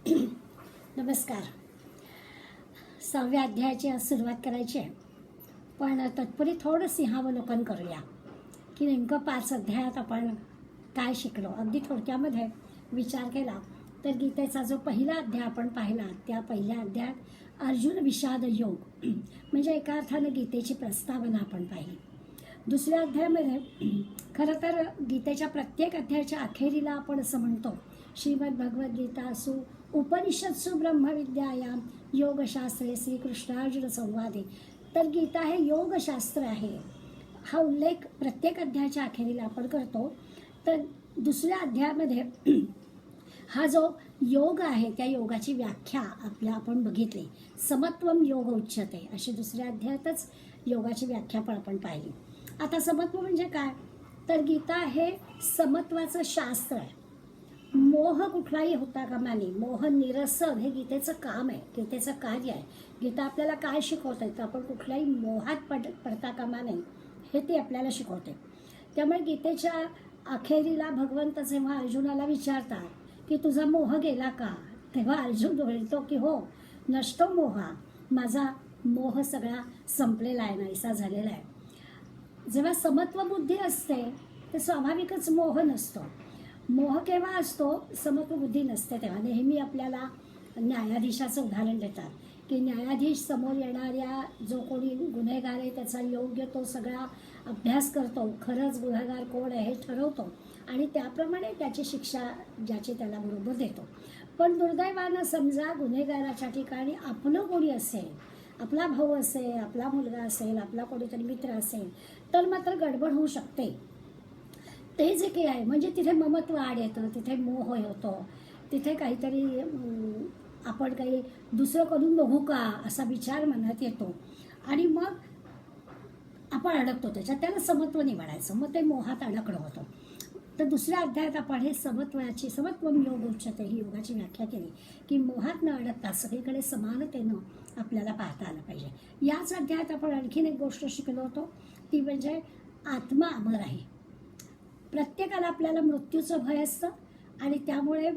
नमस्कार. 6व्या अध्यायाची आज सुरुवात करायची आहे, पण तत्पूर्वी थोडं सिंहावलोकन करूया की नेमकं 5 अध्यायात आपण काय शिकलो. अगदी थोडक्यामध्ये विचार केला तर गीतेचा जो पहिला अध्याय आपण पाहिला, त्या पहिल्या अध्यायात अर्जुन विषाद योग म्हणजे एका अर्थानं गीतेची प्रस्तावना आपण पाहिली. दुसऱ्या अध्यायामध्ये खरं तर गीतेच्या प्रत्येक अध्यायाच्या अखेरीला आपण असं म्हणतो, श्रीमद भगवद्गीतासु उपनिषत्सु ब्रह्मविद्यायां योगशास्त्रे श्रीकृष्णार्जुन संवादे. तर गीता हे योगशास्त्र आहे, हा उल्लेख प्रत्येक अध्यायाच्या अखेरीला आपण करतो. तर दुसऱ्या अध्यायामध्ये हा जो योग आहे त्या योगाची व्याख्या आपण बघितली. समत्वम योग उच्यते अशी दुसऱ्या अध्यायातच योगाची व्याख्या पण आपण पाहिली. आता समत्व म्हणजे काय, तर गीता हे समत्वाचं शास्त्र आहे. मोह कुठलाही होता कामा नये. मोह निरसन हे गीतेचं काम आहे, गीतेचं कार्य आहे. गीता आपल्याला काय शिकवते तर आपण कुठल्याही मोहात पडता कामा नये हे ते आपल्याला शिकवते. त्यामुळे गीतेच्या अखेरीला भगवंत जेव्हा अर्जुनाला विचारतात की तुझा मोह गेला का, तेव्हा अर्जुन बोलतो की हो, नष्टो मोहा, माझा मोह सगळा संपलेला आहे, नाहीसा झालेला आहे. जेव्हा समत्व बुद्धी असते ते स्वाभाविकच मोह नसतो. मोह केव्हा असतो, समत्व बुद्धी नसते तेव्हा. नेहमी आपल्याला न्यायाधीशाचं उदाहरण देतात की न्यायाधीश समोर येणाऱ्या जो कोणी गुन्हेगार आहे त्याचा योग्य तो सगळा अभ्यास करतो, खरंच गुन्हेगार कोण आहे हे ठरवतो आणि त्याप्रमाणे त्याची शिक्षा ज्याची त्याला बरोबर देतो. पण दुर्दैवानं समजा गुन्हेगाराच्या ठिकाणी आपलं कोणी असेल, आपला भाऊ असेल, आपला मुलगा असेल, आपला कोणीतरी मित्र असेल, तर मात्र गडबड होऊ शकते. ते जे काही आहे म्हणजे तिथे ममत्व आड येतं, तिथे मोह होतो, तिथे काहीतरी आपण काही दुसरं करून बघू का असा विचार मनात येतो आणि मग आपण अडकतो त्याच्यात. त्याला समत्व निवडायचं, मग ते मोहात अडकणं होतं. तर दुसऱ्या अध्यायात आपण हे समत्वम योग उच्यते ही योगाची व्याख्या केली की मोहात न अडकता सगळीकडे समानतेनं आपल्याला पाहता आलं पाहिजे. याच अध्यायात आपण आणखीन एक गोष्ट शिकलो होतो, ती म्हणजे आत्मा अमर आहे. प्रत्येकाला आपल्याला मृत्यूचं भय असतं आणि त्यामुळे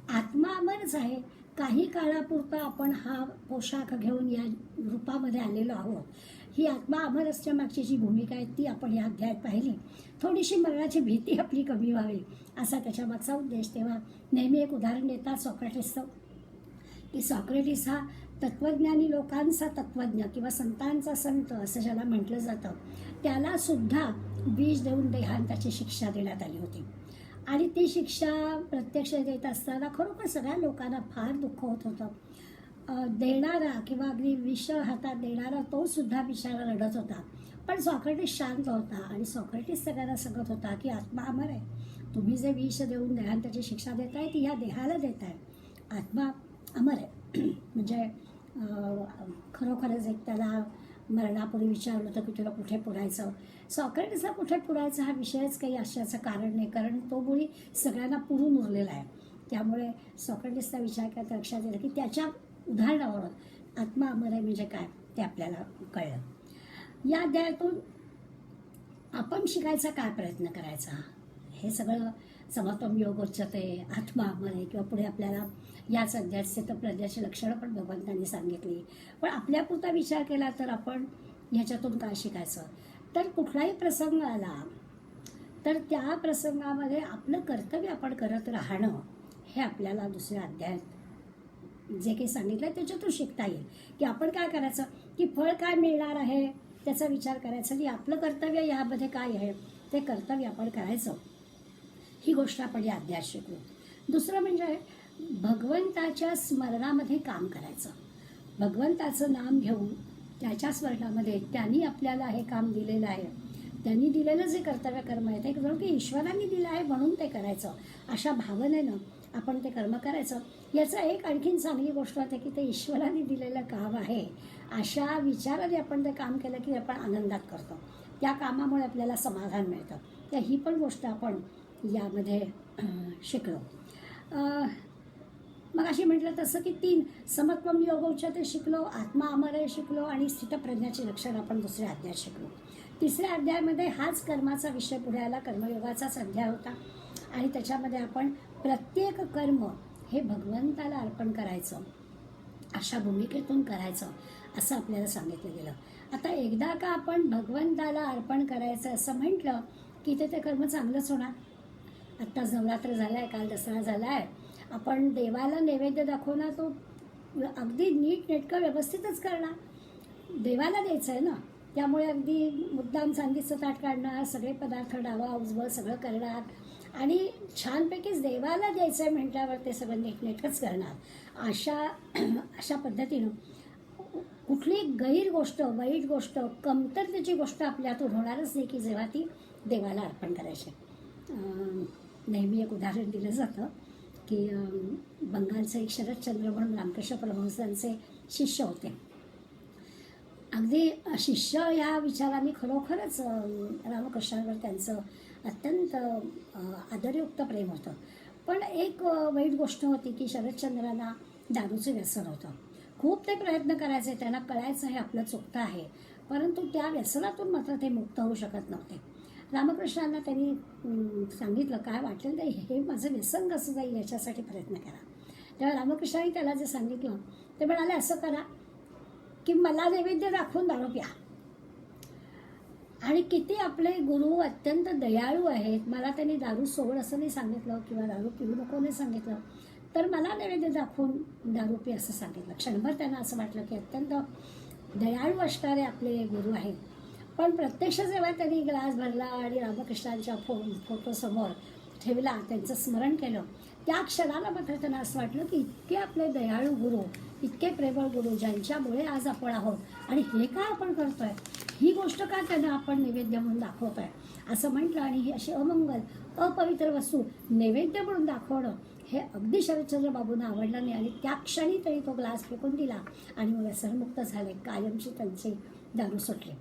आत्मा अमरच आहे. काही काळापुरता आपण हा पोशाख घेऊन या रूपामध्ये आलेलो आहोत. ही आत्मा अमर असण्यामागची जी भूमिका आहे ती आपण या अध्यायात पाहिली. थोडीशी मरणाची भीती आपली कमी व्हावी असा त्याच्यामागचा उद्देश. तेव्हा नेहमी एक उदाहरण देतात सॉक्रेटिसचं, की सॉक्रेटिस हा तत्त्वज्ञानी लोकांचा तत्त्वज्ञ किंवा संतांचा संत असं ज्याला म्हटलं जातं, त्याला सुद्धा विष देऊन देहांताची शिक्षा देण्यात आली होती. आणि ती शिक्षा प्रत्यक्ष देत असताना खरोखर सगळ्या लोकांना फार दुःख होत होतं. देणारा किंवा अगदी विष हातात देणारा तो सुद्धा बिचारा रडत होता. पण सॉक्रेटिस शांत होता आणि सॉक्रेटिस सगळ्यांना सांगत होता की आत्मा अमर आहे. तुम्ही जे विष देऊन देहांताची शिक्षा देताय ती ह्या देहाला देताय, आत्मा अमर आहे. म्हणजे खरोखरच एक त्याला मरणापूर्वी विचारलं होतं की तुला कुठे पुरायचं. सॉक्रेटिसला कुठे पुरायचं हा विषयच काही आश्चर्याचं कारण नाही, कारण तो मुळी सगळ्यांना पुरून उरलेला आहे. त्यामुळे सॉक्रेटिसचा विचार करता लक्षात येईल की त्याच्या उदाहरणावरून आत्मा अमर आहे म्हणजे काय ते आपल्याला कळलं. या अध्यायातून आपण शिकायचा काय प्रयत्न करायचा, हे सगळं समत्वम योग उच्यते, आत्मा अमर आहे किंवा पुढे आपल्याला याच अध्यायात स्थितप्रज्ञाची लक्षणं पण भगवंतांनी सांगितली. पण आपल्यापुरता विचार केला तर आपण ह्याच्यातून काय शिकायचं, तर कुठलाही प्रसंग आला तर त्या प्रसंगामध्ये आपलं कर्तव्य आपण करत राहणं हे आपल्याला दुसऱ्या अध्यायात जे काही सांगितलं त्याच्यातून शिकता येईल. की आपण काय करायचं, की फळ काय मिळणार आहे त्याचा विचार करायचा, की आपलं कर्तव्य यामध्ये काय आहे ते कर्तव्य आपण करायचं. ही गोष्ट आपण या अध्यायात शिकू. दुसरं म्हणजे भगवंताच्या स्मरणामध्ये काम करायचं. भगवंताचं नाम घेऊन त्याच्या स्मरणामध्ये त्यांनी आपल्याला हे काम दिलेलं आहे, त्यांनी दिलेलं जे कर्तव्य कर्म आहे ते जणू की ईश्वरांनी दिलं आहे म्हणून ते करायचं, अशा भावनेनं आपण ते कर्म करायचं. याचा एक आणखीन चांगली गोष्ट होते की ते ईश्वरांनी दिलेलं काम आहे अशा विचाराने आपण ते काम केलं की आपण आनंदात करतो, त्या कामामुळे आपल्याला समाधान मिळतं. तर ही पण गोष्ट आपण यामध्ये शिकलो. मग अशी म्हटलं तसं की 3 समत्वम योग उच्यते शिकलो, आत्मा अमर आहे शिकलो आणि स्थितप्रज्ञाची लक्षणं आपण दुसऱ्या अध्यायात शिकलो. तिसऱ्या अध्यायामध्ये हाच कर्माचा विषय पुढे आला, कर्मयोगाचाच अध्याय होता आणि त्याच्यामध्ये आपण प्रत्येक कर्म हे भगवंताला अर्पण करायचं, अशा भूमिकेतून करायचं असं आपल्याला सांगितलं गेलं. आता एकदा का आपण भगवंताला अर्पण करायचं असं म्हटलं की ते कर्म चांगलंच होणार. आत्ताच नवरात्र झाला आहे, काल दसरा झाला आहे, आपण देवाला नैवेद्य दाखवणार तो अगदी नीट नेटकं व्यवस्थितच करणार, देवाला द्यायचं आहे ना. त्यामुळे अगदी मुद्दाम चांदीचं ताट काढणार, सगळे पदार्थ डावा उजवं सगळं करणार आणि छानपैकीच देवाला द्यायचं आहे म्हटल्यावर ते सगळं नीटनेटकंच करणार. अशा पद्धतीनं कुठली गैर गोष्ट, वाईट गोष्ट, कमतरतेची गोष्ट आपल्यातून होणारच नाही की जेव्हा ती देवाला अर्पण करायची. नेहमी एक उदाहरण दिलं जातं की बंगालचे एक शरदचंद्र म्हणून रामकृष्ण परमहंसांचे शिष्य होते. अगदी शिष्य या विचाराने खरोखरच रामकृष्णांवर त्यांचं अत्यंत आदरयुक्त प्रेम होतं. पण एक वाईट गोष्ट होती की शरदचंद्रांना दारूचं व्यसन होतं. खूप ते प्रयत्न करायचे, त्यांना कळायचं हे आपलं चुकतं आहे, परंतु त्या व्यसनातून मात्र ते मुक्त होऊ शकत नव्हते. रामकृष्णांना त्यांनी सांगितलं काय वाटेल ते हे माझं व्यसन कसं जाईल याच्यासाठी प्रयत्न करा. तेव्हा रामकृष्णांनी त्याला जे सांगितलं ते म्हणाले असं करा की मला नैवेद्य दाखवून दारू प्या. आणि किती आपले गुरु अत्यंत दयाळू आहेत. मला त्यांनी दारू सोड असं नाही सांगितलं किंवा दारू पिऊ नको नाही सांगितलं, तर मला नैवेद्य दाखवून दारू पी असं सांगितलं. क्षणभर त्यांना असं वाटलं की अत्यंत दयाळू असणारे आपले गुरु आहेत. पण प्रत्यक्ष जेव्हा त्यांनी ग्लास भरला आणि रामकृष्णांच्या फोटोसमोर ठेवला, त्यांचं स्मरण केलं, त्या क्षणाला मात्र त्यांना असं वाटलं की इतके आपले दयाळू गुरु, इतके प्रेमळ गुरु ज्यांच्यामुळे आज आपण आहोत आणि हे काय आपण करतोय, ही गोष्ट का त्यांना आपण नैवेद्य म्हणून दाखवतोय असं म्हटलं. आणि ही अशी अमंगल अपवित्र वस्तू नैवेद्य म्हणून दाखवणं हे अगदी शरदचंद्र बाबूंना आवडलं नाही आणि त्या क्षणी तरी तो ग्लास फेकून दिला आणि मग व्यसनमुक्त झाले, कायमची त्यांची दारू सुटली.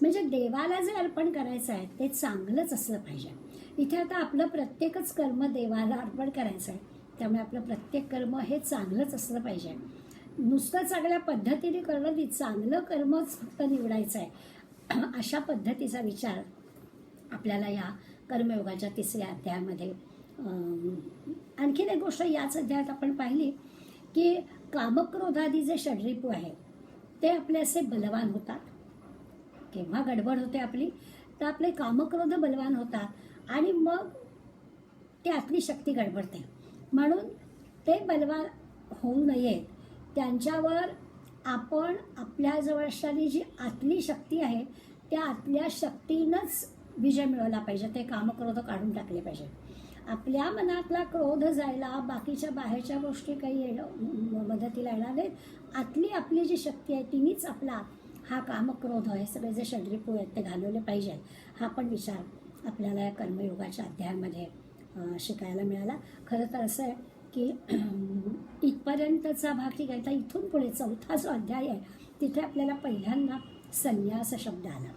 म्हणजे देवाला जे अर्पण करायचं आहे ते चांगलंच असलं पाहिजे. इथे आता आपलं प्रत्येकच कर्म देवाला अर्पण करायचं आहे, त्यामुळे आपलं प्रत्येक कर्म हे चांगलंच असलं पाहिजे. नुसतं चांगल्या पद्धतीने करणं नाही, चांगलं कर्मच फक्त निवडायचं आहे, अशा पद्धतीचा विचार आपल्याला या कर्मयोगाच्या 3ऱ्या अध्यायामध्ये. आणखीन एक गोष्ट याच अध्यायात आपण पाहिली की कामक्रोधादी जे षड्रिपू आहेत ते आपले असे बलवान होतात. केव्हा गडबड होते आपली तर आपले कामक्रोध बलवान होतात आणि मग त्यातली शक्ती गडबडते. म्हणून ते बलवान होऊ नयेत त्यांच्यावर आपण आपल्याजवळ असणारी जी आतली शक्ती आहे त्या आतल्या शक्तीनंच विजय मिळवला पाहिजे. ते कामक्रोध काढून टाकले पाहिजे. आपल्या मनातला क्रोध जायला बाकीच्या बाहेरच्या गोष्टी काही मदतीला येणार नाहीत. आतली आपली जी शक्ती आहे तिनेच आपला हा कामक्रोध हे सगळे जे षड्रिपू आहेत ते घालवले पाहिजेत. हा पण विचार आपल्याला या कर्मयोगाच्या अध्यायामध्ये शिकायला मिळाला. खरं तर असं आहे की इथपर्यंतचा भाग ठीक आहे. तर इथून पुढे 4था जो अध्याय आहे तिथे आपल्याला पहिल्यांदा संन्यास शब्द आला.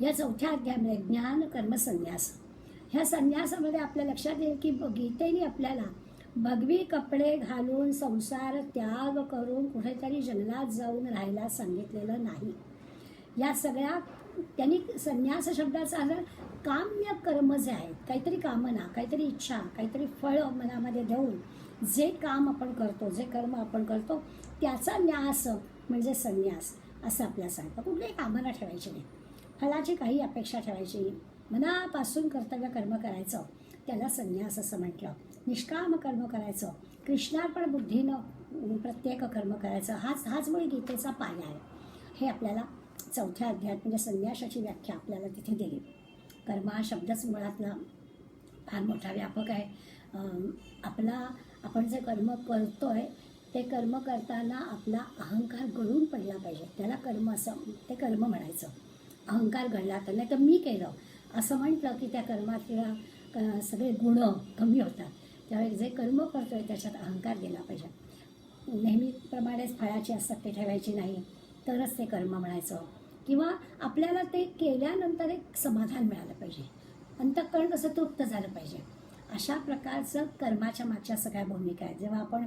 या 4थ्या अध्यायामध्ये ज्ञान कर्म संन्यास, ह्या संन्यासामध्ये आपल्या लक्षात येईल की गीतेने आपल्याला भगवी कपडे घालून संसार त्याग करून कुठेतरी जंगलात जाऊन राहायला सांगितलेलं नाही. या सगळ्या त्यांनी संन्यास शब्दाचा अर्थ काम्य कर्म जे आहेत, काहीतरी कामना, काहीतरी इच्छा, काहीतरी फळ मनामध्ये देऊन जे काम आपण करतो, जे कर्म आपण करतो त्याचा न्यास म्हणजे संन्यास असं आपल्याला सांगतं. कुठलीही कामना ठेवायची नाही, फळाची काही अपेक्षा ठेवायची नाही, मनापासून कर्तव्य कर्म करायचं, त्याला संन्यास असं म्हटलं. निष्काम कर्म करायचं, कृष्णार्पण बुद्धीनं प्रत्येक कर्म करायचं, हाच मुळे गीतेचा पाया आहे. हे आपल्याला 4थ्या अध्यायात म्हणजे संन्यासाची व्याख्या आपल्याला तिथे दिली. कर्म हा शब्दच मुळातला फार मोठा व्यापक आहे. आपण जे कर्म करतोय ते कर्म करताना आपला अहंकार गळून पडला पाहिजे, त्याला कर्म असं ते कर्म म्हणायचं. अहंकार घडला तर, नाही तर मी केलं असं म्हटलं की त्या कर्मातल्या सगळे गुण कमी होतात. त्यावेळी जे कर्म करतोय त्याच्यात अहंकार गेला पाहिजे. नेहमीप्रमाणेच फळाची आसक्ती ठेवायची नाही, तरच ते कर्म म्हणायचं. किंवा आपल्याला ते केल्यानंतर एक समाधान मिळालं पाहिजे, अंतःकरण कसं तृप्त झालं पाहिजे. अशा प्रकारचं कर्माच्या मागच्या सगळ्या भूमिका आहेत. जेव्हा आपण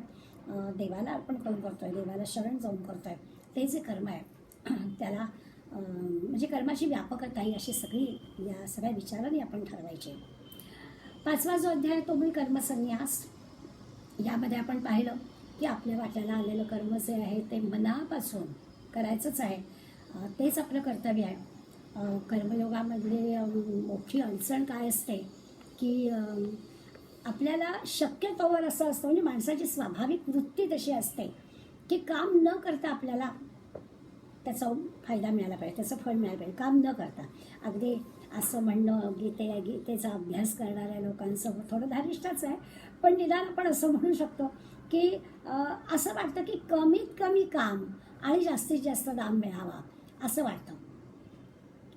देवाला अर्पण करून करतोय, देवाला शरण जाऊन करतोय, ते जे कर्म आहे त्याला म्हणजे कर्माची व्यापकता ही अशी सगळी या सगळ्या विचारांनी आपण ठरवायचे. 5वा जो अध्याय तो म्हणजे कर्मसन्यास. यामध्ये आपण पाहिलं की आपल्या वाट्याला आलेलं कर्म जे आहे ते मनापासून करायचंच आहे. तेच आपलं कर्तव्य आहे. कर्मयोगामधली मोठी अडचण काय असते की आपल्याला शक्यतोवर असं असतं, म्हणजे माणसाची स्वाभाविक वृत्ती तशी असते की काम न करता आपल्याला त्याचा फायदा मिळाला पाहिजे, त्याचं फळ मिळालं पाहिजे, काम न करता. अगदी असं म्हणणं गीतेचा अभ्यास करणाऱ्या लोकांचं थोडं धारिष्ठच आहे, पण निदान आपण असं म्हणू शकतो की असं वाटतं की कमीत कमी काम आणि जास्तीत जास्त दाम मिळावा असं वाटतं.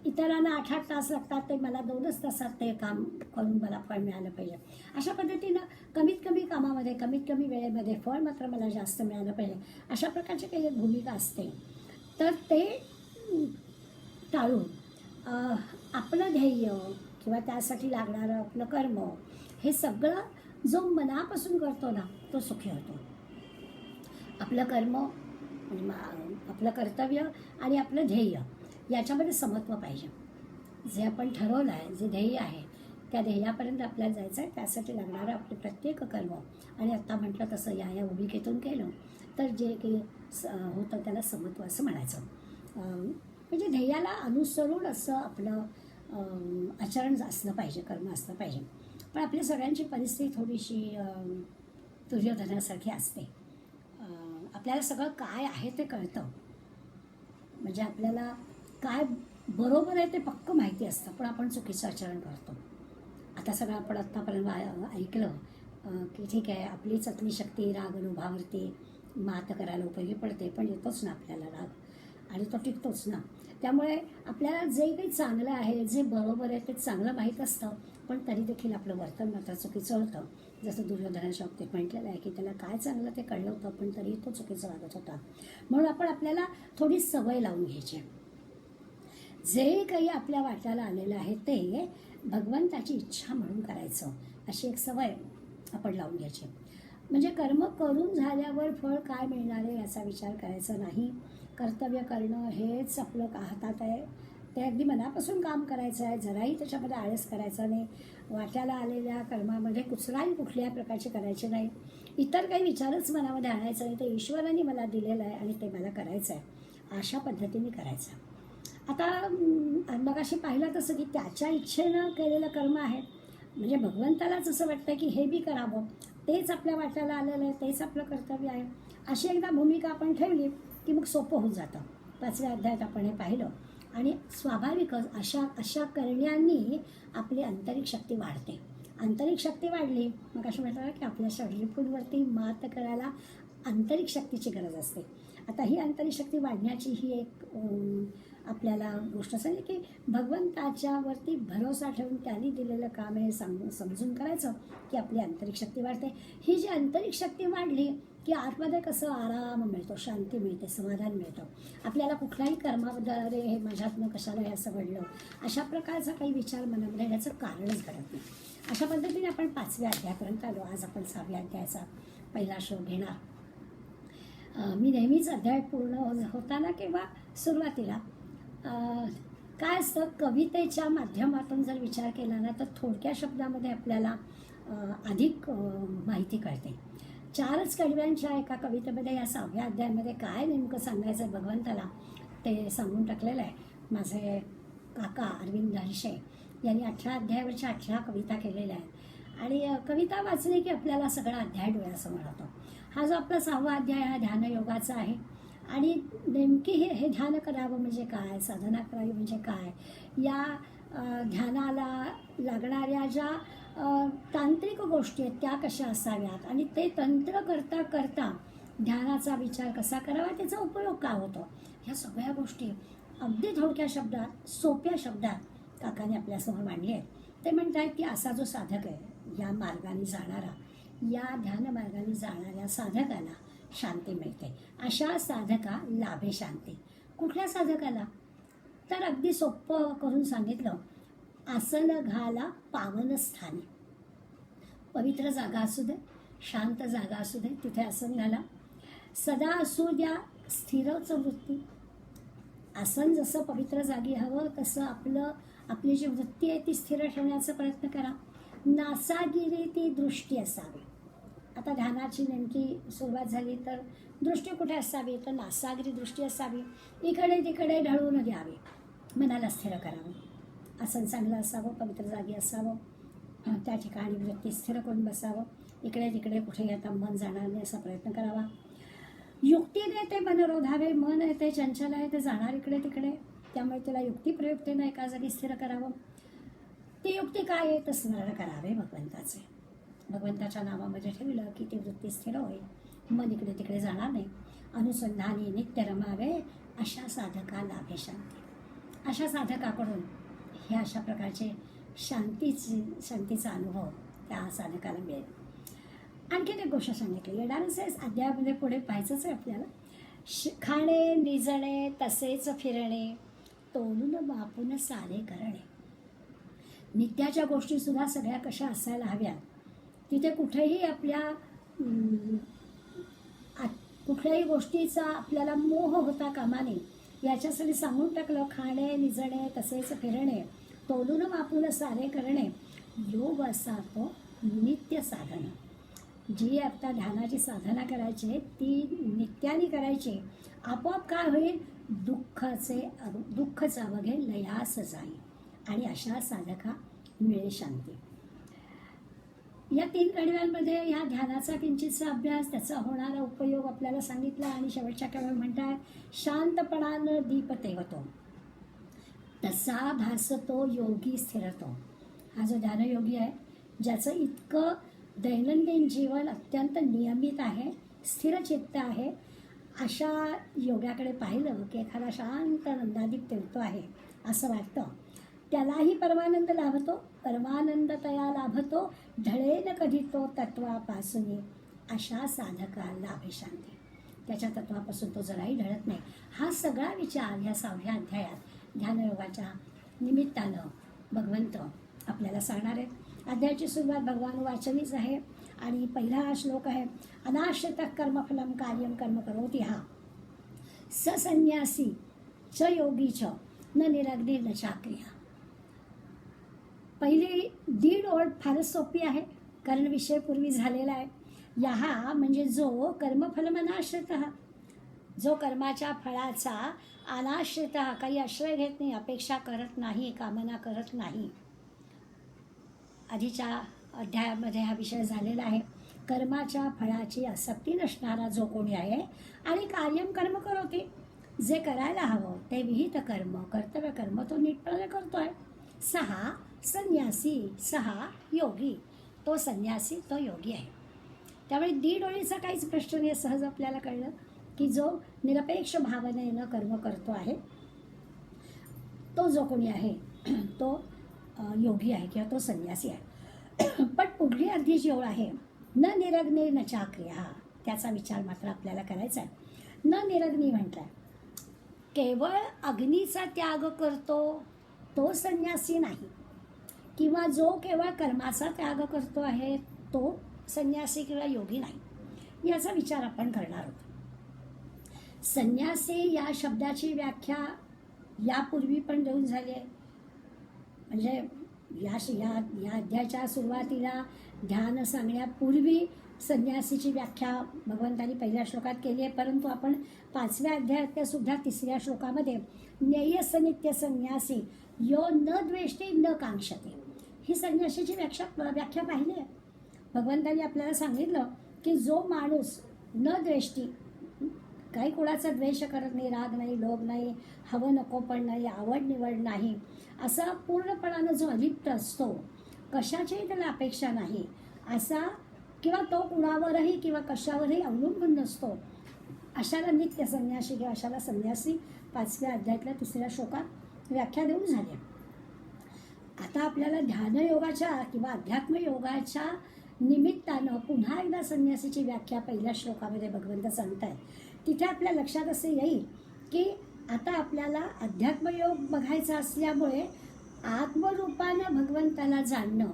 इतरांना 8-8 तास लागतात, ते मला 2च तासात ते काम करून मला फळ मिळालं पाहिजे. अशा पद्धतीनं कमीत कमी कामामध्ये कमीत कमी वेळेमध्ये फळ मात्र मला जास्त मिळालं पाहिजे, अशा प्रकारची काही भूमिका असते. तर ते टाळून आपलं ध्येय किंवा त्यासाठी लागणारं आपलं कर्म हे सगळं जो मनापासून करतो ना तो सुखी होतो. आपलं कर्म म्हणजे आपलं कर्तव्य आणि आपलं ध्येय याच्यामध्ये समत्व पाहिजे. जे आपण ठरवलं आहे, जे ध्येय आहे त्या ध्येयापर्यंत आपल्याला जायचं आहे, त्यासाठी लागणारं आपलं प्रत्येक कर्म आणि आत्ता म्हटलं तसं या भूमिकेतून केलं तर जे काही होतं त्याला समत्व असं म्हणायचं. म्हणजे ध्येयाला अनुसरून असं आपलं आचरण असलं पाहिजे, कर्म असलं पाहिजे. पण आपल्या सगळ्यांची परिस्थिती थोडीशी दुर्योधनासारखी असते. आपल्याला सगळं काय आहे ते कळतं, म्हणजे आपल्याला काय बरोबर आहे ते पक्क माहिती असतं, पण आपण चुकीचं आचरण करतो. आता सगळं आपण आत्तापर्यंत ऐकलं की ठीक आहे, आपली चतली शक्ती राग अनुभवावरती मात करायला उपयोगी पडते, पण येतोच ना आपल्याला राग आणि तो टिकतोच ना. त्यामुळे आपल्याला जे काही चांगलं आहे, जे बरोबर आहे ते चांगलं माहीत असतं, पण तरी देखील आपलं वर्तन मात्र चुकीचं होतं. जसं दुर्योधनाच्या बाबतीत म्हटलेलं आहे की त्याला काय चांगलं ते कळलं होतं, पण तरी तो चुकीचं वागत होता. म्हणून आपण आपल्याला थोडी सवय लावून घ्यायची. जे काही आपल्या वाट्याला आलेलं आहे ते भगवंताची इच्छा म्हणून करायचं, अशी एक सवय आपण लावून घ्यायची. म्हणजे कर्म करून झाल्यावर फळ काय मिळणार आहे याचा विचार करायचा नाही. कर्तव्य करणं हेच आपलं हातात आहे, ते अगदी मनापासून काम करायचं आहे, जराही त्याच्यामध्ये आळस करायचा नाही. वाट्याला आलेल्या कर्मामध्ये कुचराही कुठल्याही प्रकारचे करायचे नाही. इतर काही विचारच मनामध्ये आणायचं नाही, ते ईश्वराने मला दिलेलं आहे आणि ते मला करायचं आहे, अशा पद्धतीने करायचं. आता मगाशी पाहिलं तसं की त्याच्या इच्छेनं केलेलं कर्म आहे, म्हणजे भगवंतालाच असं वाटतं की हे बी करावं, तेच आपल्या वाट्याला आलेलं आहे, तेच आपलं कर्तव्य आहे. अशी एकदा भूमिका आपण ठेवली की मग सोपं होऊन जातं. 5व्या अध्यायात आपण हे पाहिलं आणि स्वाभाविकच अशा करण्यानी आपली आंतरिक शक्ती वाढते. आंतरिक शक्ती वाढली, मग असं म्हटलं की आपल्या शरीरफूडवरती मात करायला आंतरिक शक्तीची गरज असते. आता ही आंतरिक शक्ती वाढण्याची ही एक आपल्याला गोष्ट सांगली की भगवंताच्यावरती भरोसा ठेवून त्यांनी दिलेलं काम हे समजून करायचं की आपली आंतरिक शक्ती वाढते. ही जी आंतरिक शक्ती वाढली की आतमध्ये कसं आराम मिळतो, शांती मिळते, समाधान मिळतं. आपल्याला कुठल्याही कर्माबद्दल अरे हे माझ्यातनं कशाला हे असं घडलं अशा प्रकारचा काही विचार मनामध्ये येण्याचं कारणच घडत नाही. अशा पद्धतीने आपण 5व्या अध्यायापर्यंत आलो. आज आपण 6व्या अध्यायाचा पहिला श्लोक घेणार. मी नेहमीच अध्याय पूर्ण होताना किंवा सुरुवातीला काय असतं, कवितेच्या माध्यमातून जर विचार केला ना तर थोडक्या शब्दामध्ये आपल्याला अधिक माहिती कळते. 4च कडव्यांच्या एका कवितेमध्ये या 6व्या अध्यायामध्ये काय नेमकं सांगायचं भगवंताला ते सांगून टाकलेलं आहे. माझे काका अरविंद हर्षे यांनी 18 अध्यायावरच्या 18 कविता केलेल्या आहेत आणि कविता वाचली की आपल्याला सगळा अध्याय डोळ्यासमोर होतो. हा जो आपला 6वा अध्याय हा ध्यानयोगाचा आहे आणि नेमकी हे ध्यान करावं म्हणजे काय, साधना करावी म्हणजे काय, या ध्यानाला लागणाऱ्या ज्या तांत्रिक गोष्टी आहेत त्या कशा असाव्यात आणि ते तंत्र करता करता ध्यानाचा विचार कसा करावा, त्याचा उपयोग का होतो, ह्या सगळ्या गोष्टी अगदी थोडक्या शब्दात, सोप्या शब्दात काकाने आपल्यासमोर मांडली आहेत. ते म्हणतात की असा जो साधक आहे, या मार्गाने जाणारा, या ध्यान मार्गाने जाणाऱ्या साधकाला शांती मिळते. अशा साधका लाभे शांती. कुठल्या साधकाला, तर अगदी सोपं करून सांगितलं, आसन घाला पावन स्थानी. पवित्र जागा असू दे, शांत जागा असू दे, तिथे आसन घाला. सदा असू द्या स्थिरच वृत्ती. आसन जसं पवित्र जागी हवं तसं आपली जी वृत्ती आहे ती स्थिर ठेवण्याचा प्रयत्न करा. नासागिरी ती दृष्टी असावी. आता ध्यानाची नेमकी सुरुवात झाली तर दृष्टी कुठे असावी, तर नासागरी दृष्टी असावी, इकडे तिकडे ढळून द्यावी, मनाला स्थिर करावं, आसन चांगलं असावं, पवित्र जागी असावं, त्या ठिकाणी वृत्ती स्थिर करून बसावं, इकडे तिकडे कुठेही आता मन जाणार नाही असा प्रयत्न करावा. युक्तीने ते मन रोधावे, मन आहे ते चंचल आहे, ते जाणार इकडे तिकडे, त्यामुळे त्याला युक्तिप्रयुक्तीनं एका जागी स्थिर करावं. ती युक्ती काय आहे, तर स्मरण करावे भगवंताचे. भगवंताच्या नावामध्ये ठेवलं की ती वृत्ती स्थिर होईल, मन इकडे तिकडे जाणार नाही. अनुसंधानी नित्य रमावे, अशा साधका लाभे शांती. अशा साधकाकडून हे अशा प्रकारचे शांतीचा अनुभव त्या साधकाला मिळेल. आणखीन एक गोष्ट सांगितली, येणारच अध्यायामध्ये पुढे पाहायचंच आहे आपल्याला. खाणे निजणे तसेच फिरणे, तोलून मापून सारे करणे. नित्याच्या गोष्टीसुद्धा सगळ्या कशा असायला हव्या, तिथे कुठेही आपल्या कुठल्याही गोष्टीचा आपल्याला मोह होता कामा नये, याच्यासाठी सांगून टाकलं. खाणे निजणे तसेच फिरणे, तोलून मापून सारे करणे, योग असा तो नित्य साधन. जी आता ध्यानाची साधना करायची ती नित्याने करायची. आपोआप काय होईल, दुःखचा अवघे लयास जाईल आणि अशा साधका मिळे शांती. या 3 कडव्यांमध्ये ह्या ध्यानाचा किंचितचा अभ्यास, त्याचा होणारा उपयोग आपल्याला सांगितला. आणि शेवटच्या कडव्यात म्हणतात, शांतपणानं दीप तेवतो, तसा भासतो योगी स्थिरतो. हा जो ध्यानयोगी आहे, ज्याचं इतकं दैनंदिन जीवन अत्यंत नियमित आहे, स्थिरचित्त आहे, अशा योगाकडे पाहिलं की एखादा शांत नंदादीप तेवतो आहे असं वाटतं. त्यालाही परमानंद लाभतो, परमानंद तया लाभतो, ढळेन कधी तो तत्वापासून, अशा साधका लाभे शांती. त्याच्या तत्वापासून तो जराही ढळत नाही. हा सगळा विचार ह्या 6व्या अध्यायात ध्यानयोगाच्या निमित्तानं भगवंत आपल्याला सांगणार आहेत. अध्यायाची सुरुवात भगवान वाचनीच आहे आणि पहिला हा श्लोक आहे, अनाश्रितः कर्मफलम कार्यम कर्म करोति हा ससन्यासी च योगी च न निरग्नी न चाक्रिया. पहिली 1.5 ओळ फारच सोपी आहे, कारण विषय पूर्वी झालेला आहे. यहा म्हणजे जो कर्मफलम अनाश्रित, जो कर्माच्या फळाचा अनाश्रित, काही आश्रय घेत नाही, अपेक्षा करत नाही, कामना करत नाही. आधीच्या अध्यायामध्ये हा विषय झालेला आहे. कर्माच्या फळाची आसक्ती नसणारा जो कोणी आहे आणि कार्यम कर्म करते, जे करायला हवं ते विहित कर्म, कर्तव्य कर्म तो नीटपणे करतोय. 6 संन्यासी, 6 योगी, तो संन्यासी तो योगी आहे. त्यामुळे 1.5 ओळीचा काहीच प्रश्न नाही, सहज आपल्याला कळलं की जो निरपेक्ष भावनेनं कर्म करतो आहे तो जो कोणी आहे तो योगी आहे किंवा तो संन्यासी आहे. पण पुढली अर्धी जी ओळ आहे, न निरग्नी न चाक्रिया, त्याचा विचार मात्र आपल्याला करायचा आहे. न निरग्नी म्हटलंय, केवळ अग्नीचा त्याग करतो तो संन्यासी नाही, किंवा जो केवळ कर्माचा त्याग करतो आहे तो संन्यासी किंवा योगी नाही, याचा विचार आपण करणार आहोत. संन्यासी या शब्दाची व्याख्या यापूर्वी पण देऊन झाली आहे. म्हणजे या अध्यायाच्या सुरुवातीला ध्यान सांगण्यापूर्वी संन्यासीची व्याख्या भगवंतांनी पहिल्या श्लोकात केली आहे. परंतु आपण 5व्या अध्यायातल्या सुद्धा 3ऱ्या श्लोकामध्ये न्ययस नित्य संन्यासी यो न द्वेष्टी न कांक्षते, ही संन्यासीची व्याख्या पाहिली आहे. भगवंतांनी आपल्याला सांगितलं की जो माणूस न द्वेष्टी, काही कुणाचा द्वेष करत नाही, राग नाही, लोभ नाही, हवं नको पण नाही, आवड निवड नाही, असा पूर्णपणानं जो अलिप्त असतो, कशाचीही त्याला अपेक्षा नाही असा, किंवा तो कुणावरही किंवा कशावरही अवलंबून नसतो, अशाला नित्य संन्यासी किंवा अशाला संन्यासी 5व्या अध्यायातल्या 3ऱ्या श्लोकात व्याख्या देऊन झाली. आता आपल्याला ध्यानयोगाच्या किंवा अध्यात्मयोगाच्या निमित्तानं पुन्हा एकदा संन्यासीची व्याख्या पहिल्या श्लोकामध्ये भगवंत सांगतायत. तिथे आपल्या लक्षात असे येईल की आता आपल्याला अध्यात्मयोग बघायचा असल्यामुळे आत्मरूपानं भगवंताला जाणणं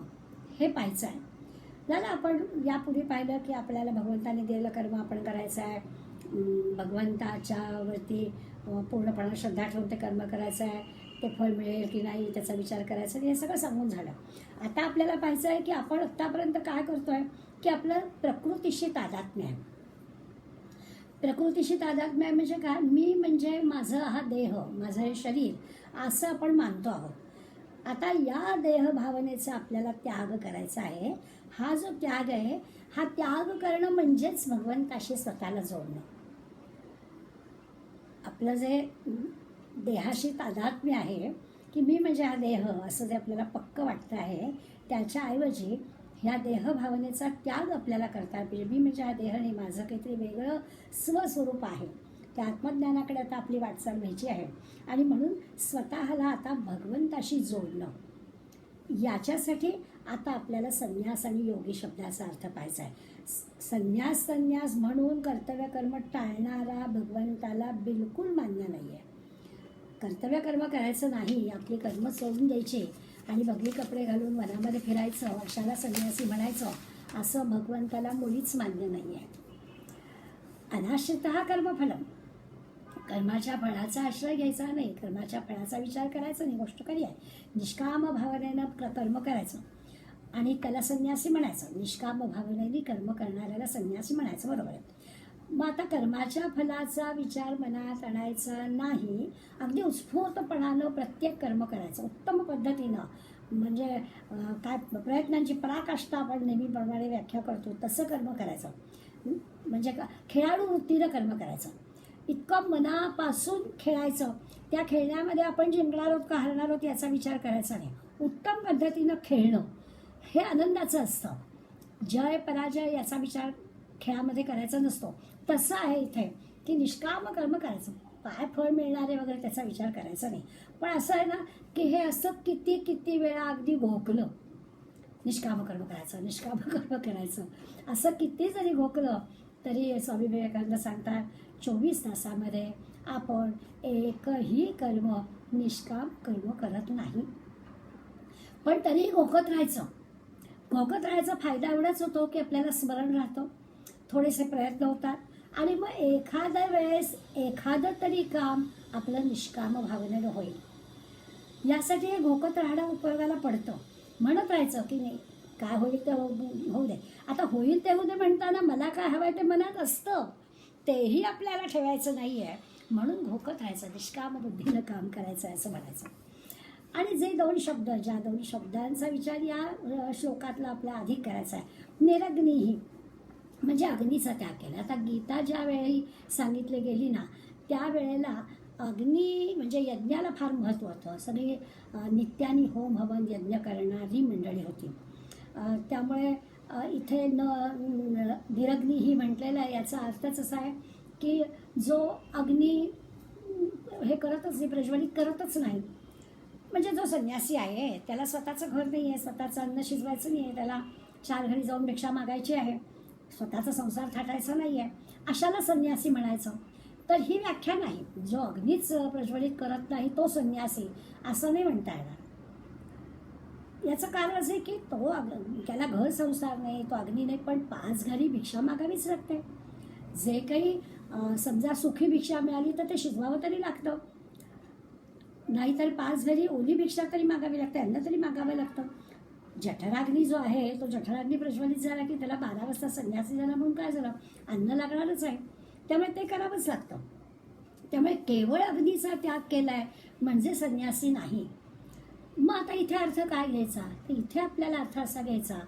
हे पाहायचं आहे. झालं, आपण यापूर्वी पाहिलं की आपल्याला भगवंताने दिलेलं कर्म आपण करायचं आहे, भगवंताच्यावरती पूर्णपणे श्रद्धा ठेवून ते कर्म करायचं आहे, ते फळ मिळेल की नाही त्याचा विचार करायचा, हे सगळं सांगून झालं. आता आपल्याला पाहायचं आहे की आपण आत्तापर्यंत काय करतो आहे की आपलं प्रकृतीशी तादात्म्य आहे. प्रकृतीशी तादात्म्य आहे म्हणजे काय? मी म्हणजे माझं हा देह, माझं हे शरीर असं आपण मानतो आहोत. आता या देहभावनेचा आपल्याला त्याग करायचा आहे. हा जो त्याग आहे, हा त्याग करणं म्हणजेच भगवंताशी स्वतःला जोडणं. आपलं जे देहाशी तादात्म्य आहे की मी म्हणजे हा देह असं जे आपल्याला पक्क वाटतं आहे, त्याच्याऐवजी ह्या देहभावनेचा त्याग आपल्याला करता पाहिजे. मी म्हणजे हा देह नाही, माझं काहीतरी वेगळं स्वस्वरूप आहे. त्या आत्मज्ञानाकडे आता आपली वाटचाल व्हायची आहे आणि म्हणून स्वतःला आता भगवंताशी जोडणं, याच्यासाठी आता आपल्याला संन्यास आणि योगी शब्दाचा अर्थ पाहायचा आहे. संन्यास म्हणून कर्तव्य कर्म टाळणारा भगवंताला बिलकुल मान्य नाही आहे. कर्तव्य कर्म करायचं नाही, आपली कर्म सोडून द्यायची आणि बगली कपडे घालून वनामध्ये फिरायचं, अशाला संन्यासी म्हणायचं, असं भगवंताला मुळीच मान्य नाही आहे. अनाश्रितः कर्मफलम, कर्माच्या फळाचा आश्रय घ्यायचा नाही, कर्माच्या फळाचा विचार करायचा नाही, गोष्ट खरी आहे. निष्काम भावनेनं कर्म करायचं आणि त्याला संन्यासी म्हणायचं. निष्काम भावनेने कर्म करणाऱ्याला संन्यासी म्हणायचं, बरोबर आहे. मग आता कर्माच्या फलाचा विचार मनात आणायचा नाही, अगदी उत्स्फूर्तपणानं प्रत्येक कर्म करायचं उत्तम पद्धतीनं. म्हणजे काय प्रयत्नांची पराकाष्ठा आपण नेहमीप्रमाणे व्याख्या करतो तसं कर्म करायचं. म्हणजे खेळाडू वृत्तीनं कर्म करायचं, इतकं मनापासून खेळायचं. त्या खेळण्यामध्ये आपण जिंकणार आहोत का हरणार आहोत याचा विचार करायचा नाही. उत्तम पद्धतीनं खेळणं हे आनंदाचं असतं. जय पराजय याचा विचार खेळामध्ये करायचा नसतो. तसं आहे इथे की निष्काम कर्म करायचं, काय फळ मिळणारे वगैरे त्याचा विचार करायचा नाही. पण असं आहे ना की हे असं किती किती वेळा अगदी घोकलं, निष्काम कर्म करायचं, निष्काम कर्म करायचं, असं किती जरी घोकलं तरी स्वामी विवेकानंद सांगतात 24 तासामध्ये आपण एकही कर्म निष्काम कर्म करत नाही. पण तरी घोकत राहायचं. घोकत राहायचा फायदा एवढाच होतो की आपल्याला स्मरण राहतं, थोडेसे प्रयत्न होतात आणि मग एखाद्या वेळेस एखादं तरी काम आपलं निष्काम भावनेनं होईल. यासाठी हे घोकत राहणं उपयोगाला पडतं. म्हणत राहायचं की नाही, काय होईल ते होऊ दे. आता होईल ते होऊ दे म्हणताना मला काय हवं आहे ते मनात असतं, तेही आपल्याला ठेवायचं नाही आहे. म्हणून घोकत राहायचं, निष्काम बुद्धीनं काम करायचं असं म्हणायचं. आणि जे दोन शब्द, ज्या दोन शब्दांचा विचार या श्लोकातला आपला अधिक करायचा आहे, निरग्निही म्हणजे अग्नीचा त्याग केला. आता गीता ज्या वेळी सांगितली गेली ना, त्यावेळेला अग्नी म्हणजे यज्ञाला फार महत्त्व होतं. सगळी नित्यानी होम हवन यज्ञ करणारी मंडळी होती. त्यामुळे इथे निरग्नी ही म्हटलेलं आहे, याचा अर्थच असा आहे की जो अग्नी हे करतच नाही, प्रज्वलित करतच नाही. म्हणजे जो संन्यासी आहे त्याला स्वतःचं घर नाही आहे, स्वतःचं अन्न शिजवायचं नाही आहे, त्याला 4 घरी जाऊन भिक्षा मागायची आहे, स्वतःचा संसार थाटायचा नाही आहे, अशाला संन्यासी म्हणायचं. तर ही व्याख्या नाही. जो अग्नीच प्रज्वलित करत नाही तो संन्यासी असं नाही म्हणता येणार. याचं कारण असं आहे की तो त्याला घर संसार नाही, तो अग्नी नाही, पण 5 घरी भिक्षा मागावीच लागते. जे काही समजा सुखी भिक्षा मिळाली तर ते शिजवावं तरी लागतं, नाहीतर 5 घरी ओली भिक्षा तरी मागावी लागते, अन्न तरी मागावं लागतं. जठराग्नी जो आहे तो जठराग्नी प्रज्वलित झाला की त्याला 12 वाजता संन्यासी झाला म्हणून काय झालं, अन्न लागणारच आहे, त्यामुळे ते करावंच लागतं. त्यामुळे केवळ अग्नीचा त्याग केला आहे म्हणजे संन्यासी नाही. मग आता इथे अर्थ काय घ्यायचा, तर इथे आपल्याला अर्थ असा घ्यायचा,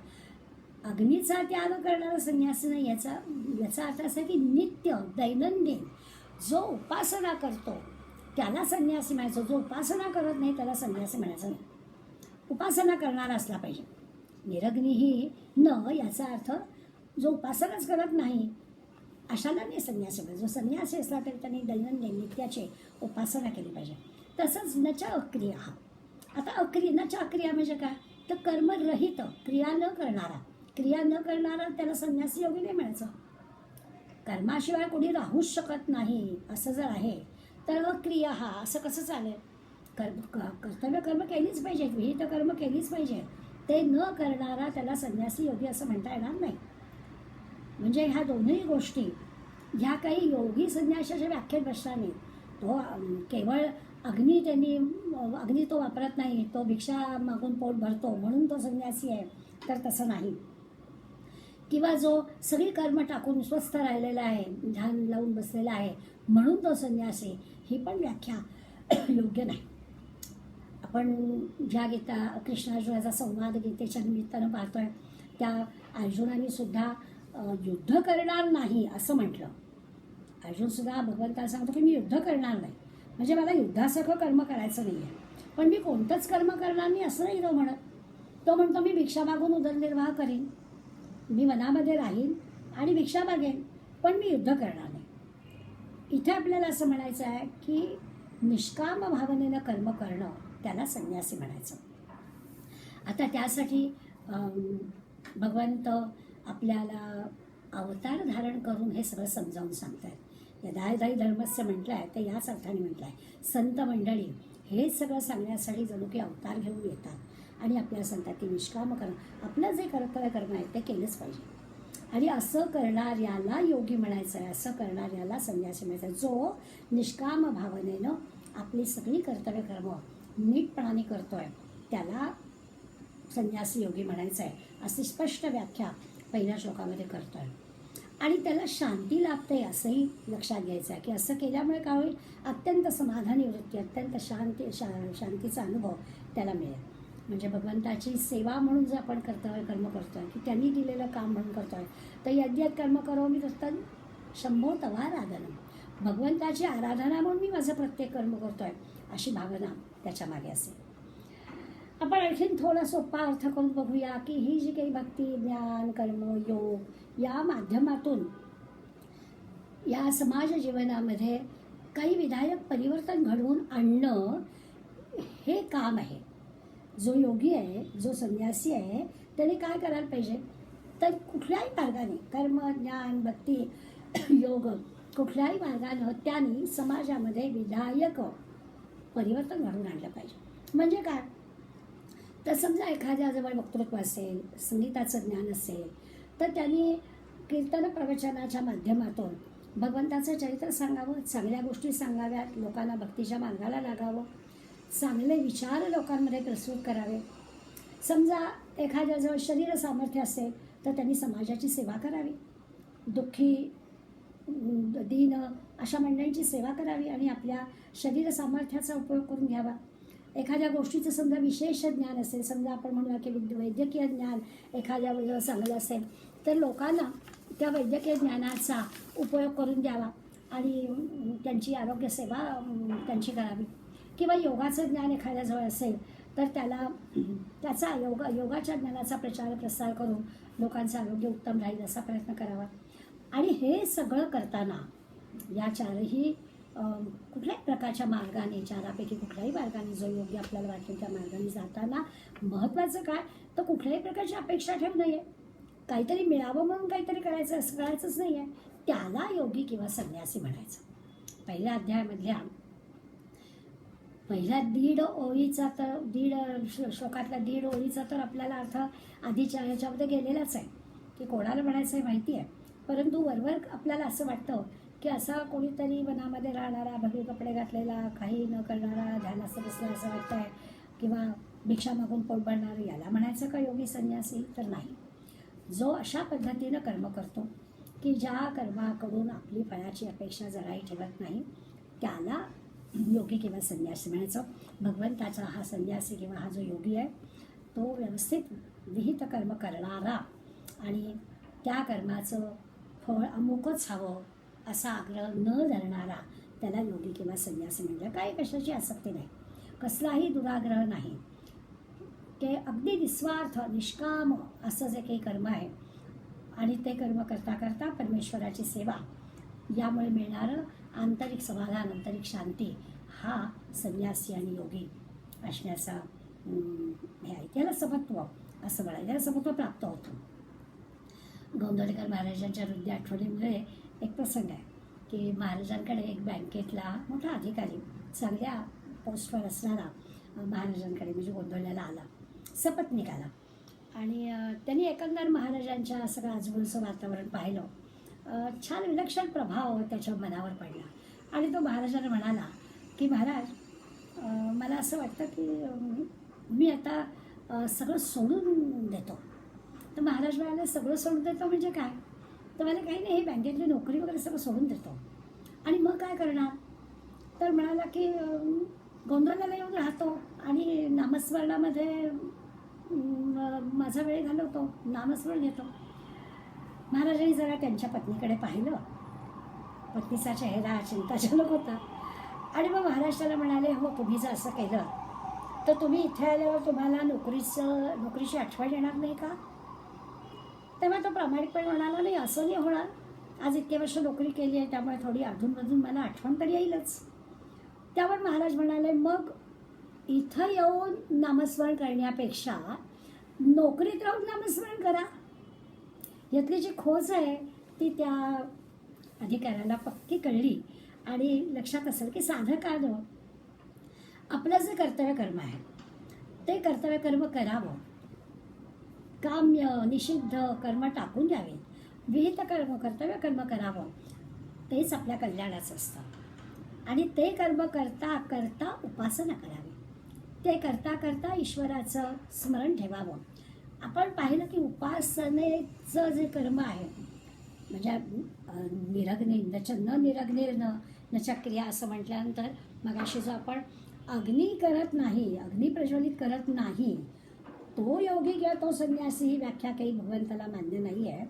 अग्नीचा त्याग करणारा संन्यासी नाही, याचा अर्थ असा की नित्य दैनंदिन जो उपासना करतो त्याला संन्यासी म्हणायचं. जो उपासना करत नाही त्याला संन्यासी म्हणायचं नाही. उपासना करणारा असला पाहिजे. निरग्निही न याचा अर्थ जो उपासनाच करत नाही अशाला नाही संन्यासी पाहिजे. जो संन्यासी असला तरी त्यांनी दैनंदिन नित्याची उपासना केली पाहिजे. तसंच नच अक्रिया. आता नच अक्रिया म्हणजे काय, तर कर्मरहित, क्रिया न करणारा. क्रिया न करणारा त्याला संन्यासी योगी नाही म्हणायचं. कर्माशिवाय कोणी राहूच शकत नाही असं जर आहे तर अक्रिया हा असं कसं चालेल. कर्तव्य कर्म केलीच पाहिजेत, विहित कर्म केलीच पाहिजे. ते न करणारा त्याला संन्यासी योगी असं म्हणता येणार नाही. म्हणजे ह्या दोन्ही गोष्टी ह्या काही योगी संन्यासाच्या व्याख्येत बसणार नाही. तो केवळ अग्नी तो वापरत नाही, तो भिक्षा मागून पोट भरतो म्हणून तो संन्यासी आहे, तर तसं नाही. किंवा जो सगळी कर्म टाकून स्वस्थ राहिलेला आहे, ध्यान लावून बसलेला आहे म्हणून तो संन्यासी, ही पण व्याख्या योग्य नाही. आपण ज्या गीता कृष्णार्जुनाचा संवाद गीतेच्या निमित्तानं पाहतोय, त्या अर्जुनाने सुद्धा युद्ध करणार नाही असं म्हटलं. अर्जुन सुद्धा भगवंताला सांगतो की मी युद्ध करणार नाही, म्हणजे मला युद्धासारखं कर्म करायचं नाही आहे. पण मी कोणतंच कर्म करणार नाही असं नाही तो म्हणत. तो म्हणतो मी भिक्षा मागून उदरनिर्वाह करीन, मी वनामध्ये राहीन आणि भिक्षा मागेन, पण मी युद्ध करणार नाही. इथे आपल्याला असं म्हणायचं आहे की निष्काम भावनेनं कर्म करणं त्याला संन्यासी म्हणायचं. आता त्यासाठी भगवंत आपल्याला अवतार धारण करून हे सगळं समजावून सांगतात. यदायदायी धर्मस्य म्हटलं आहे ते याच अर्थाने म्हटलं आहे. संत मंडळी हे सगळं सांगण्यासाठी जणू की अवतार घेऊन येतात आणि आपल्याला सांगतात की निष्काम कर्म, आपलं जे कर्तव्य कर्म आहे ते केलंच पाहिजे. आणि असं करणाऱ्याला योगी म्हणायचं आहे, असं करणाऱ्याला संन्यासी म्हणायचं आहे. जो निष्काम भावनेनं आपली सगळी कर्तव्य कर्म नीटपणाने करतोय त्याला संन्यासी योगी म्हणायचं आहे, अशी स्पष्ट व्याख्या पहिल्या श्लोकामध्ये करतोय. आणि त्याला शांती लाभते असंही लक्षात घ्यायचं आहे की असं केल्यामुळे काय होईल, अत्यंत समाधानी वृत्ती, अत्यंत शांतीचा अनुभव त्याला मिळेल. म्हणजे भगवंताची सेवा म्हणून जर आपण कर्तव्य कर्म करतोय की त्यांनी दिलेलं काम म्हणून करतोय, तर यद्यत कर्म करोमि तत्तद् शंभो तवाराधनम्, भगवंताची आराधना म्हणून मी माझं प्रत्येक कर्म करतोय अशी भावना त्याच्या मागे असेल. आपण आणखीन थोडा सोपा अर्थ करून बघूया की ही जी काही भक्ती, ज्ञान, कर्म, योग या माध्यमातून या समाज जीवनामध्ये काही विधायक परिवर्तन घडवून आणणं हे काम आहे. जो योगी आहे, जो संन्यासी आहे, त्याने काय करायला पाहिजे, तर कुठल्याही मार्गाने कर्म, ज्ञान, भक्ती, योग कुठल्याही मार्गानं त्यांनी समाजामध्ये विधायक परिवर्तन घडवून आणलं पाहिजे. म्हणजे काय, तर समजा एखाद्याजवळ वक्तृत्व असेल, संगीताचं ज्ञान असेल, तर त्यांनी कीर्तन प्रवचनाच्या माध्यमातून भगवंताचं चरित्र सांगावं, चांगल्या गोष्टी सांगाव्यात, लोकांना भक्तीच्या मार्गाला लागावं, चांगले विचार लोकांमध्ये प्रस्तुत करावे. समजा एखाद्याजवळ शरीर सामर्थ्य असेल तर त्यांनी समाजाची सेवा करावी, दुःखी, दीन अशा मंडळींची सेवा करावी आणि आपल्या शरीर सामर्थ्याचा उपयोग करून घ्यावा. एखाद्या गोष्टीचं समजा विशेष ज्ञान असेल, समजा आपण म्हणूया की वैद्यकीय ज्ञान एखाद्या वेळेला चांगलं असेल, तर लोकांना त्या वैद्यकीय ज्ञानाचा उपयोग करून द्यावा आणि त्यांची आरोग्यसेवा त्यांची करावी. किंवा योगाचं ज्ञान एखाद्याजवळ असेल तर त्याचा योगाच्या ज्ञानाचा प्रचार प्रसार करून लोकांचं आरोग्य उत्तम राहील असा प्रयत्न करावा. आणि हे सगळं करताना या चारही कुठल्याही प्रकारच्या मार्गाने, चारापैकी कुठल्याही मार्गाने जो योग्य आपल्याला वाटेल त्या मार्गाने जाताना महत्त्वाचं काय, तर कुठल्याही प्रकारची अपेक्षा ठेवू नये, काहीतरी मिळावं म्हणून काहीतरी करायचं असं करायचंच नाही आहे, त्याला योगी किंवा संन्यासी म्हणायचं. पहिल्या अध्यायामधल्या पहिल्या दीड ओळीचा तर श्लोकातल्या दीड ओळीचा तर आपल्याला अर्थ आधीच्या ह्याच्यामध्ये गेलेलाच आहे की कोणाला म्हणायचं आहे माहिती आहे. परंतु वरवर आपल्याला असं वाटतं की असा कोणीतरी वनामध्ये राहणारा, भगवे कपडे घातलेला, काही न करणारा, ध्यानात बसला असं वाटतं आहे, किंवा भिक्षा मागून पोट भरणारं, याला म्हणायचं का योगी संन्यासी, तर नाही. जो अशा पद्धतीनं कर्म करतो की ज्या कर्माकडून आपली फळाची अपेक्षा जराही ठेवत नाही, त्याला योगी किंवा संन्यासी म्हणायचं. भगवंताचा हा संन्यासी किंवा हा जो योगी आहे तो व्यवस्थित विहित कर्म करणारा आणि त्या कर्माचं फळ अमुकच हवं असा आग्रह न धरणारा, त्याला योगी किंवा संन्यासी म्हणजे काय, कशाची आसक्ती नाही, कसलाही दुराग्रह नाही, ते अगदी निस्वार्थ निष्काम असं जे काही कर्म आहे आणि ते कर्म करता करता परमेश्वराची सेवा, यामुळे मिळणारं आंतरिक समाधान, आंतरिक शांती, हा संन्यासी आणि योगी असण्याचा हे आहे. त्याला समत्व असं म्हणायचं, त्याला समत्व प्राप्त होतं. गोंदवलेकर महाराजांच्या हृदय आठवणीमध्ये एक प्रसंग आहे की महाराजांकडे एक बँकेतला मोठा अधिकारी, चांगल्या पोस्टवर असणारा महाराजांकडे म्हणजे गोंदवल्याला आला, सपत्नीक आला. आणि त्यांनी एकंदर महाराजांच्या सगळं आजूबाजूचं वातावरण पाहिलं, छान विलक्षण प्रभाव त्याच्या मनावर पडला. आणि तो महाराजांना म्हणाला की महाराज, मला असं वाटतं की मी आता सगळं सोडून देतो. तर महाराज म्हणाले सगळं सोडून देतो म्हणजे काय? तर मला काही नाही, हे बँकेतली नोकरी वगैरे सगळं सोडून देतो. आणि मग काय करणार? तर म्हणाला की गोंधळाला येऊन राहतो आणि नामस्मरणामध्ये माझा वेळ घालवतो, नामस्मरण घेतो. महाराजांनी जरा त्यांच्या पत्नीकडे पाहिलं. पत्नीचा चेहरा चिंताजनक होता. आणि मग महाराज त्याला म्हणाले, हो तुम्ही जर असं केलं तर तुम्ही इथे आल्यावर तुम्हाला नोकरीची आठवण येणार नाही का? तेव्हा तो प्रामाणिकपणे म्हणाला, नाही असं नाही होणार, आज इतके वर्ष नोकरी केली आहे त्यामुळे थोडी अधूनमधून मला आठवण तर येईलच. त्यावर महाराज म्हणाले, मग इथं येऊन नामस्मरण करण्यापेक्षा नोकरीत राहून नामस्मरण करा. यातली जी खोज आहे ती त्या अधिकाऱ्याला पक्की कळली आणि लक्षात असेल की साधकानं आपलं जे कर्तव्य कर्म आहे ते कर्तव्य कर्म करावं, काम्य निषिद्ध कर्म टाकून द्यावे, विहित कर्म कर्तव्य कर्म करावं, तेच आपल्या कल्याणाचं असतं. आणि ते कर्म करता करता उपासना करावी, ते करता करता ईश्वराचं स्मरण ठेवावं. आपण पाहिलं की उपासनेचं जे कर्म आहे म्हणजे न निरग्निर्न न चक्रिया असं म्हटल्यानंतर मगाशी जो आपण अग्नी करत नाही, अग्नी प्रज्वलित करत नाही, तो योगी किंवा तो संन्यासी ही व्याख्या काही भगवंताला मान्य नाही आहे.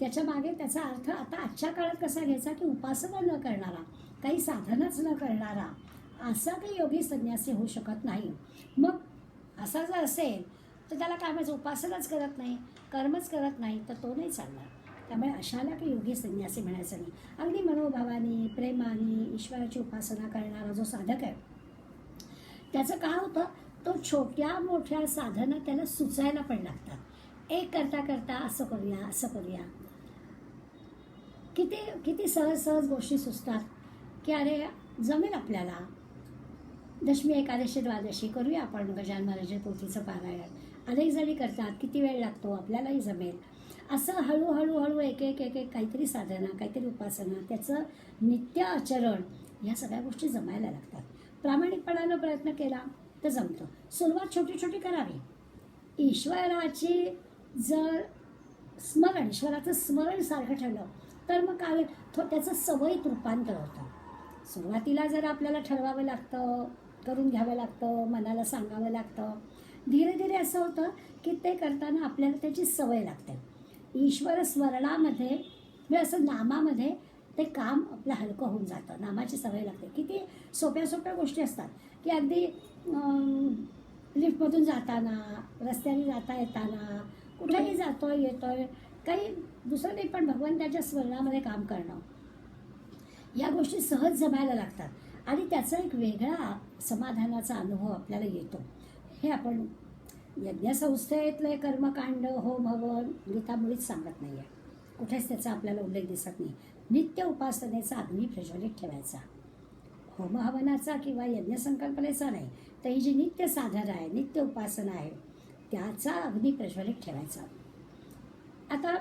त्याच्या मागे त्याचा अर्थ आता आजच्या काळात कसा घ्यायचा की उपासना न करणारा, काही साधनच न करणारा असा काही योगी संन्यासी होऊ शकत नाही. मग असा जर असेल तर त्याला काय म्हणायचं, उपासनाच करत नाही, कर्मच करत नाही, तर तो नाही चालणार. त्यामुळे अशाला काही योगी संन्यासी म्हणायचं नाही. अगदी मनोभावानी प्रेमाने ईश्वराची उपासना करणारा जो साधक आहे त्याचं काय होतं, तो छोट्या मोठ्या साधना त्याला सुचायला पण लागतात. एक करता करता असं करूया असं करूया, किती किती सहज सहज गोष्टी सुचतात की अरे जमेल आपल्याला, दशमी एकादशी द्वादशी करूया आपण गजानन महाराज पोथीचं पारायण, अनेक जणी करतात, किती वेळ लागतो आपल्यालाही जमेल. असं हळूहळू हळू एक एक एक एक काहीतरी साधना, काहीतरी उपासना, त्याचं नित्य आचरण, या सगळ्या गोष्टी जमायला लागतात. प्रामाणिकपणानं प्रयत्न केला तर जमतं. सुरुवात छोटी छोटी करावी. ईश्वराची जर स्मरण, ईश्वराचं स्मरण सारखं ठेवलं तर मग काय त्याचं सवयीत रूपांतर होतं. सुरुवातीला जर आपल्याला ठरवावं लागतं, करून घ्यावं लागतं, मनाला सांगावं लागतं. धीरे धीरे असं होतं की ते करताना आपल्याला त्याची सवय लागते. ईश्वर स्मरणामध्ये म्हणजे असं नामामध्ये ते काम आपलं हलकं होऊन जातं, नामाची सवय लागते. किती सोप्या सोप्या गोष्टी असतात की अगदी लिफ्टमधून जाताना, रस्त्याने जाता येताना, कुठेही जातोय येतोय, काही दुसरं नाही पण भगवंताच्या स्मरणामध्ये काम करणं, या गोष्टी सहज जमायला लागतात आणि त्याचा एक वेगळा समाधानाचा अनुभव आपल्याला येतो. हे आपण यज्ञसंस्थेतले कर्मकांड होम हवन गीता मुळीच सांगत नाही आहे, कुठेच त्याचा आपल्याला उल्लेख दिसत नाही. नित्य उपासनेचा अग्नी प्रज्वलित ठेवायचा, होमहवनाचा किंवा यज्ञसंकल्पनेचा नाही, तर ही जी नित्य साधना आहे, नित्य उपासना आहे, त्याचा अग्नी प्रज्वलित ठेवायचा. आता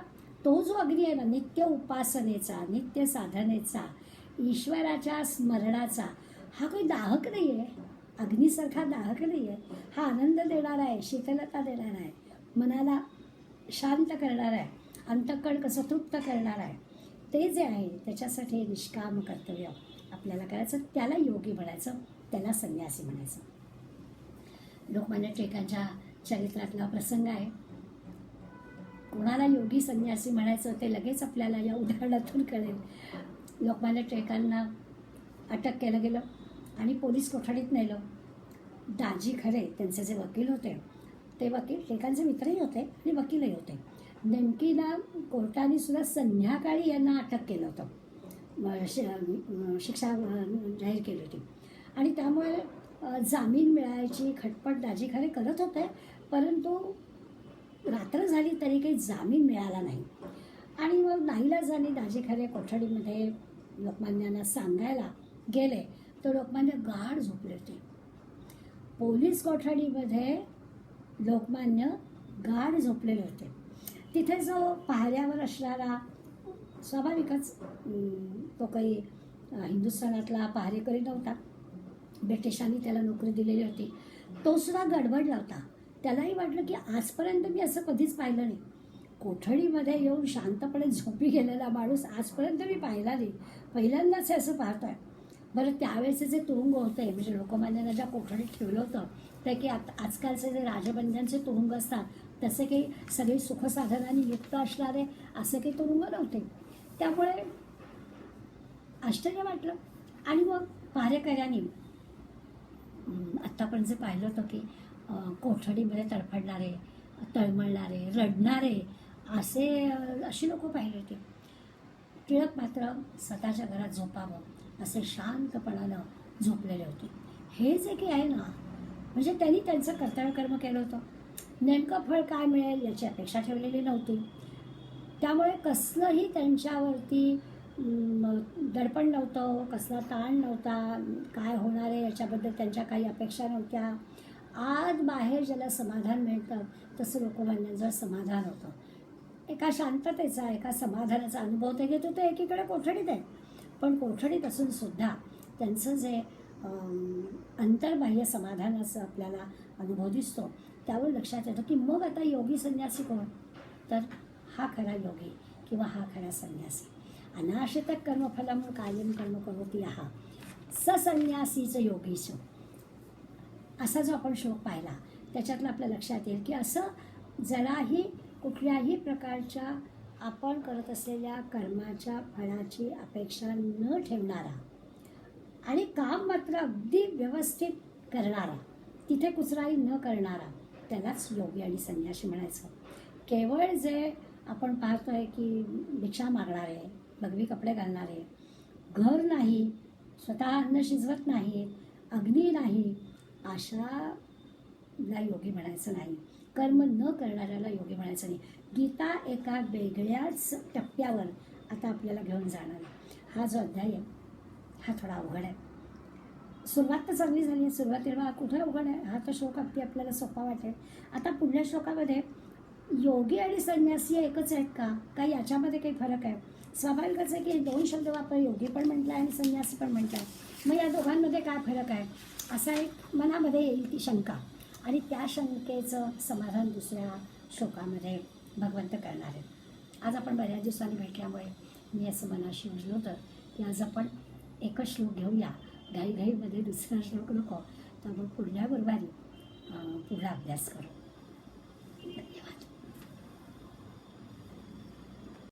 तो जो अग्नी आहे ना, नित्य उपासनेचा, नित्य साधनेचा, ईश्वराच्या स्मरणाचा, हा काही दाहक नाही आहे, अग्नीसारखा दाहक नाही आहे. हा आनंद देणारा आहे, शीतलता देणारा आहे, मनाला शांत करणारा आहे, अंतःकरण कसं तृप्त करणार आहे. ते जे आहे त्याच्यासाठी निष्काम कर्तव्य आपल्याला करायचं, त्याला योगी म्हणायचं, त्याला संन्यासी म्हणायचं. लोकमान्य टिळकांच्या चरित्रातला प्रसंग आहे. कोणाला योगी संन्यासी म्हणायचं ते लगेच आपल्याला या उदाहरणातून कळेल. लोकमान्य टिळकांना अटक केलं गेलं आणि पोलीस कोठडीत नेलं. दाजी खरे त्यांचे जे वकील होते ते वकील टिळकांचे मित्रही होते आणि वकीलही होते. नेमकी ना कोर्टाने सुद्धा संध्याकाळी यांना अटक केलं होतं, शिक्षा जाहीर केली होती आणि त्यामुळे जामीन मिळायची खटपट दाजी खरे करत होते, परंतु रात्र झाली तरी काही जामीन मिळाला नाही. आणि मग नाईलाजाने दाजी खरे कोठडीमध्ये लोकमान्यांना सांगायला गेले तर लोकमान्य गाढ झोपले होते. पोलीस कोठडीमध्ये लोकमान्य गाढ झोपलेले होते. तिथे जो पाहऱ्यावर असणारा स्वाभाविकच तो काही हिंदुस्थानातला पहारेकरी नव्हता, ब्रिटिशांनी त्याला नोकरी दिलेली होती, तो सुद्धा गडबडला होता. त्यालाही वाटलं की आजपर्यंत मी असं कधीच पाहिलं नाही कोठडीमध्ये येऊन शांतपणे झोपी गेलेला माणूस आजपर्यंत मी पाहिला नाही. पहिल्यांदाच हे असं पाहतोय. बरं, त्यावेळेचे जे तुरुंग होते, म्हणजे लोकमान्यांना ज्या कोठडीत ठेवलं होतं, ते की आजकालचे जे राजबंद्यांचे तुरुंग असतात तसे काही सगळी सुखसाधनांनी युक्त असणारे असे काही तुरुंग नव्हते. त्यामुळे आश्चर्य वाटलं. आणि मग पहारेकऱ्यांनी आत्तापर्यंत जे पाहिलं होतं की कोठडीमध्ये तडफडणारे, तळमळणारे, रडणारे अशी लोक पाहिली होती. टिळक मात्र स्वतःच्या घरात झोपावं असे शांतपणानं झोपलेले होते. हे जे काही आहे ना, म्हणजे त्यांनी त्यांचं कर्तव्यकर्म केलं होतं. नेमकं फळ काय मिळेल याची अपेक्षा ठेवलेली नव्हती. त्यामुळे कसलंही त्यांच्यावरती दडपण नव्हतं, कसला ताण नव्हता, काय होणार आहे याच्याबद्दल त्यांच्या काही अपेक्षा नव्हत्या. आत बाहेर ज्याला समाधान मिळतं तसं लोकमान्यांचं समाधान होतं. एका शांततेचा, एका समाधानाचा अनुभव ते घेत होते. एकीकडे कोठडीत आहे, पण कोठडीत असून सुद्धा त्यांचं जे अंतर्बाह्य समाधानाचा आपल्याला अनुभव दिसतो त्यावर लक्षात येतं की मग आता योगी संन्यासी कोण, तर हा खरा योगी किंवा हा खरा संन्यासी. अनाश्रित कर्मफलम कायम कर्म करोति यः स संन्यासीच योगीच. असा जो आपण श्लोक पाहिला त्याच्यातलं आपल्या लक्षात येईल की असं जराही कुठल्याही प्रकारच्या आपण करत असलेल्या कर्माच्या फळाची अपेक्षा न ठेवणारा आणि काम मात्र अगदी व्यवस्थित करणारा, तिथे कुचराई न करणारा, त्यालाच योगी आणि संन्यासी म्हणायचं. केवळ जे आपण पाहतोय की भिक्षा मागणारे, भगवी कपडे घालणारे, घर नाही, स्वतः अन्न शिजवत नाहीत, अग्नी नाही, अशाला योगी म्हणायचं नाही. कर्म न करणाऱ्याला योगी म्हणायचं नाही. गीता एका वेगळ्याच टप्प्यावर आता आपल्याला घेऊन जाणार आहे. हा जो अध्याय आहे हा थोडा अवघड आहे. सुरुवात तर चांगली झाली आहे. सुरुवातीला कुठे अवघड आहे, हा तर श्लोक अगदी आपल्याला सोपा वाटेल. आता पुढल्या श्लोकामध्ये योगी आणि संन्यासी एकच आहेत का, काही याच्यामध्ये काही फरक आहे? स्वाभाविकच आहे की दोन शब्द वापर, योगी पण म्हटला आणि संन्यासी पण म्हटला. मग या दोघांमध्ये काय फरक आहे, असा एक मनामध्ये येईल ती शंका. आणि त्या शंकेचं समाधान दुसऱ्या श्लोकामध्ये भगवंत करणार आहेत. आज आपण बऱ्याच दिवसांनी भेटल्यामुळे मी असं मनाशी उरलं होतं की आज आपण एकच श्लोक घेऊया, घाईघाईमध्ये दुसरा श्लोक नको. त्यामुळे पुढल्या गुरुवारी पुढला अभ्यास करू.